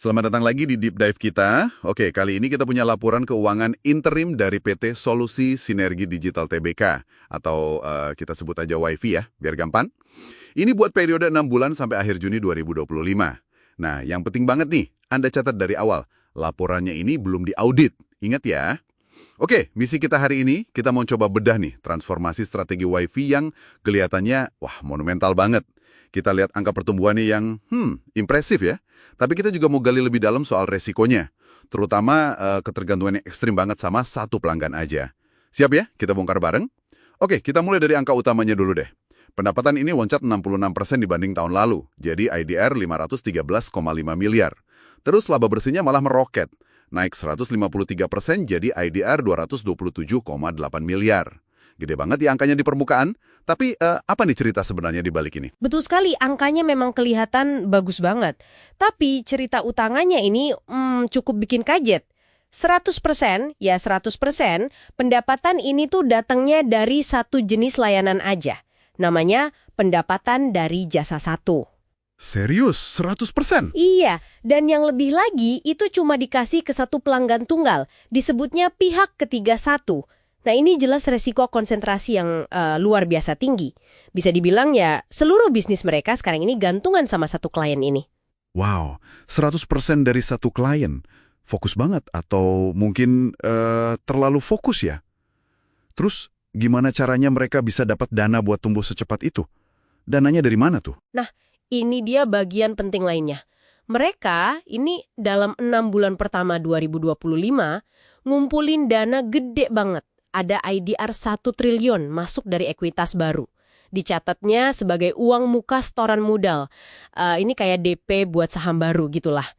Selamat datang lagi di Deep Dive kita. Oke, kali ini kita punya laporan keuangan interim dari PT Solusi Sinergi Digital Tbk, atau kita sebut aja WiFi ya, biar gampang. Ini buat periode 6 bulan sampai akhir Juni 2025. Nah, yang penting banget nih, Anda catat dari awal, laporannya ini belum diaudit. Ingat ya. Oke, misi kita hari ini, kita mau coba bedah nih transformasi strategi WiFi yang kelihatannya, wah, monumental banget. Kita lihat angka pertumbuhannya yang, impresif ya. Tapi kita juga mau gali lebih dalam soal resikonya. Terutama ketergantungan yang ekstrim banget sama satu pelanggan aja. Siap ya? Kita bongkar bareng? Oke, kita mulai dari angka utamanya dulu deh. Pendapatan ini loncat 66% dibanding tahun lalu. Jadi IDR 513,5 miliar. Terus laba bersihnya malah meroket. Naik 153% jadi IDR 227,8 miliar. Gede banget ya angkanya di permukaan. Tapi apa nih cerita sebenarnya di balik ini? Betul sekali, angkanya memang kelihatan bagus banget. Tapi cerita utamanya ini cukup bikin kaget. 100%, ya 100%, pendapatan ini tuh datangnya dari satu jenis layanan aja. Namanya pendapatan dari jasa satu. Serius? 100%? Iya, dan yang lebih lagi itu cuma dikasih ke satu pelanggan tunggal. Disebutnya pihak ketiga satu. Nah ini jelas resiko konsentrasi yang luar biasa tinggi. Bisa dibilang ya seluruh bisnis mereka sekarang ini gantungan sama satu klien ini. Wow, 100% dari satu klien. Fokus banget atau mungkin terlalu fokus ya? Terus gimana caranya mereka bisa dapat dana buat tumbuh secepat itu? Dananya dari mana tuh? Nah ini dia bagian penting lainnya. Mereka ini dalam 6 bulan pertama 2025 ngumpulin dana gede banget. Ada IDR 1 triliun masuk dari ekuitas baru. Dicatatnya sebagai uang muka setoran modal. Ini kayak DP buat saham baru gitulah.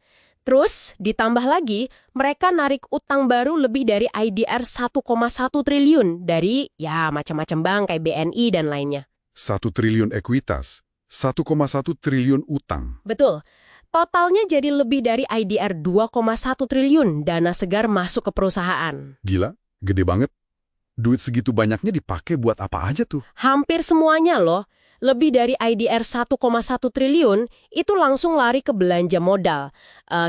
Terus ditambah lagi, mereka narik utang baru lebih dari IDR 1,1 triliun dari ya macam-macam bank kayak BNI dan lainnya. 1 triliun ekuitas, 1,1 triliun utang. Betul. Totalnya jadi lebih dari IDR 2,1 triliun dana segar masuk ke perusahaan. Gila, gede banget. Duit segitu banyaknya dipakai buat apa aja tuh? Hampir semuanya loh. Lebih dari IDR 1,1 triliun itu langsung lari ke belanja modal.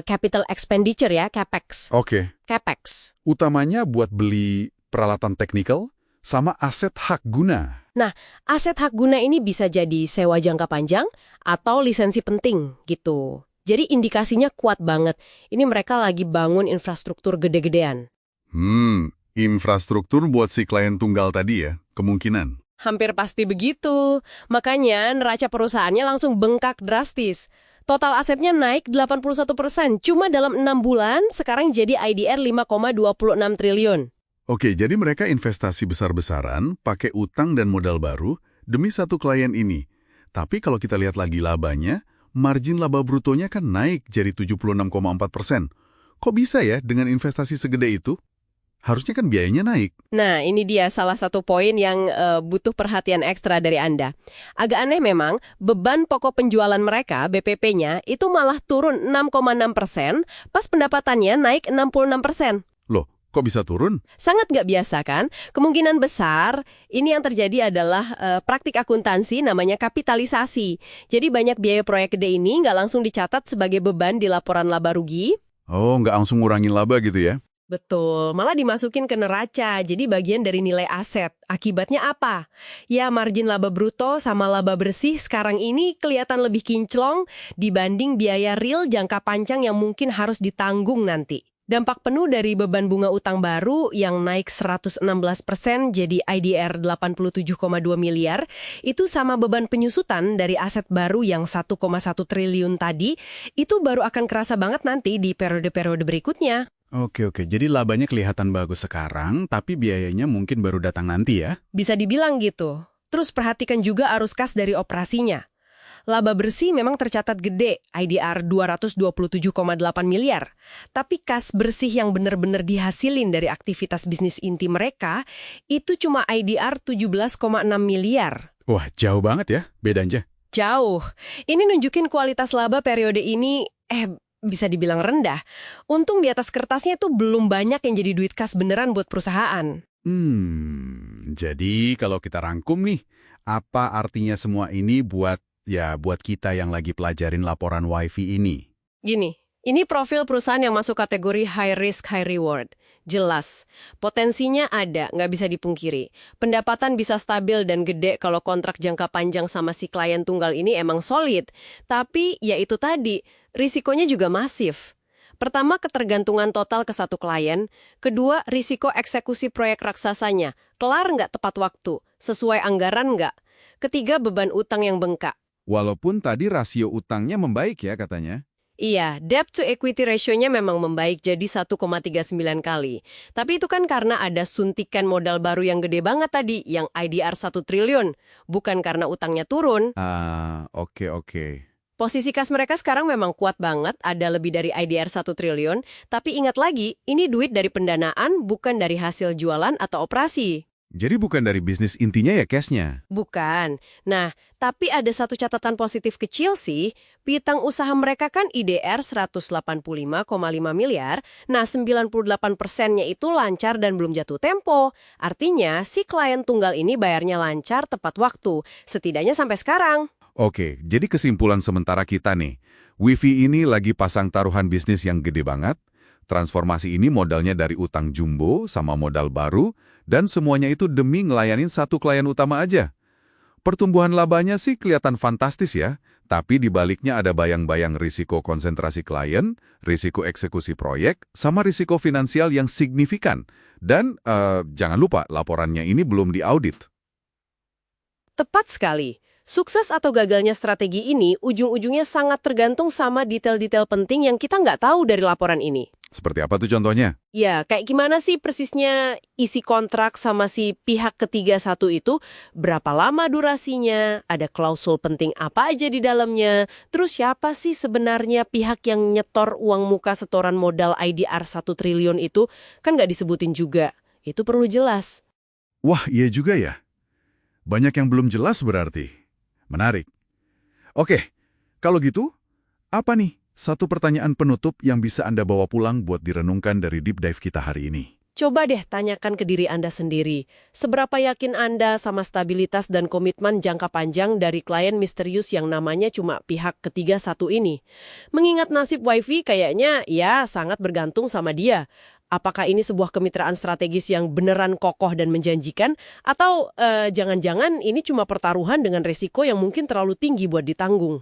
Capital expenditure ya, CapEx. Oke. CapEx. Utamanya buat beli peralatan teknikal sama aset hak guna. Nah, aset hak guna ini bisa jadi sewa jangka panjang atau lisensi penting gitu. Jadi indikasinya kuat banget. Ini mereka lagi bangun infrastruktur gede-gedean. Infrastruktur buat si klien tunggal tadi ya, kemungkinan. Hampir pasti begitu. Makanya neraca perusahaannya langsung bengkak drastis. Total asetnya naik 81%. Cuma dalam 6 bulan, sekarang jadi IDR 5,26 triliun. Oke, jadi mereka investasi besar-besaran, pakai utang dan modal baru, demi satu klien ini. Tapi kalau kita lihat lagi labanya, margin laba brutonya kan naik jadi 76,4%. Kok bisa ya dengan investasi segede itu? Harusnya kan biayanya naik. Nah, ini dia salah satu poin yang butuh perhatian ekstra dari Anda. Agak aneh memang, beban pokok penjualan mereka, BPP-nya, itu malah turun 6,6%, pas pendapatannya naik 66%. Loh, kok bisa turun? Sangat nggak biasa kan? Kemungkinan besar, ini yang terjadi adalah praktik akuntansi namanya kapitalisasi. Jadi banyak biaya proyek gede ini nggak langsung dicatat sebagai beban di laporan laba rugi. Oh, nggak langsung ngurangin laba gitu ya? Betul, malah dimasukin ke neraca, jadi bagian dari nilai aset. Akibatnya apa? Ya, margin laba bruto sama laba bersih sekarang ini kelihatan lebih kinclong dibanding biaya real jangka panjang yang mungkin harus ditanggung nanti. Dampak penuh dari beban bunga utang baru yang naik 116% jadi IDR 87,2 miliar, itu sama beban penyusutan dari aset baru yang 1,1 triliun tadi, itu baru akan kerasa banget nanti di periode-periode berikutnya. Oke, jadi labanya kelihatan bagus sekarang, tapi biayanya mungkin baru datang nanti ya? Bisa dibilang gitu. Terus perhatikan juga arus kas dari operasinya. Laba bersih memang tercatat gede, IDR 227,8 miliar. Tapi kas bersih yang benar-benar dihasilin dari aktivitas bisnis inti mereka, itu cuma IDR 17,6 miliar. Wah, jauh banget ya bedanya. Jauh. Ini nunjukin kualitas laba periode ini, bisa dibilang rendah. Untung di atas kertasnya itu belum banyak yang jadi duit kas beneran buat perusahaan. Jadi kalau kita rangkum nih, apa artinya semua ini buat kita yang lagi pelajarin laporan WiFi ini? Gini, Ini profil perusahaan yang masuk kategori high risk, high reward. Jelas, potensinya ada, nggak bisa dipungkiri. Pendapatan bisa stabil dan gede kalau kontrak jangka panjang sama si klien tunggal ini emang solid. Tapi, ya itu tadi, risikonya juga masif. Pertama, ketergantungan total ke satu klien. Kedua, risiko eksekusi proyek raksasanya. Kelar nggak tepat waktu? Sesuai anggaran nggak? Ketiga, beban utang yang bengkak. Walaupun tadi rasio utangnya membaik ya katanya. Iya, debt to equity ratio-nya memang membaik jadi 1,39 kali. Tapi itu kan karena ada suntikan modal baru yang gede banget tadi, yang IDR 1 triliun. Bukan karena utangnya turun. Oke. Posisi kas mereka sekarang memang kuat banget, ada lebih dari IDR 1 triliun. Tapi ingat lagi, ini duit dari pendanaan, bukan dari hasil jualan atau operasi. Jadi bukan dari bisnis intinya ya cashnya? Bukan. Nah, tapi ada satu catatan positif kecil sih. Piutang usaha mereka kan IDR 185,5 miliar. Nah, 98%-nya itu lancar dan belum jatuh tempo. Artinya, si klien tunggal ini bayarnya lancar tepat waktu. Setidaknya sampai sekarang. Oke, jadi kesimpulan sementara kita nih. WiFi ini lagi pasang taruhan bisnis yang gede banget. Transformasi ini modalnya dari utang jumbo sama modal baru, dan semuanya itu demi ngelayanin satu klien utama aja. Pertumbuhan labanya sih kelihatan fantastis ya, tapi di baliknya ada bayang-bayang risiko konsentrasi klien, risiko eksekusi proyek, sama risiko finansial yang signifikan. Dan jangan lupa, laporannya ini belum diaudit. Tepat sekali. Sukses atau gagalnya strategi ini ujung-ujungnya sangat tergantung sama detail-detail penting yang kita nggak tahu dari laporan ini. Seperti apa tuh contohnya? Ya, kayak gimana sih persisnya isi kontrak sama si pihak ketiga satu itu? Berapa lama durasinya? Ada klausul penting apa aja di dalamnya? Terus siapa sih sebenarnya pihak yang nyetor uang muka setoran modal IDR 1 triliun itu? Kan nggak disebutin juga. Itu perlu jelas. Wah, iya juga ya. Banyak yang belum jelas berarti. Menarik. Oke, kalau gitu, apa nih satu pertanyaan penutup yang bisa Anda bawa pulang buat direnungkan dari deep dive kita hari ini? Coba deh tanyakan ke diri Anda sendiri. Seberapa yakin Anda sama stabilitas dan komitmen jangka panjang dari klien misterius yang namanya cuma pihak ketiga satu ini? Mengingat nasib WiFi kayaknya ya sangat bergantung sama dia. Apakah ini sebuah kemitraan strategis yang beneran kokoh dan menjanjikan? Atau jangan-jangan ini cuma pertaruhan dengan resiko yang mungkin terlalu tinggi buat ditanggung?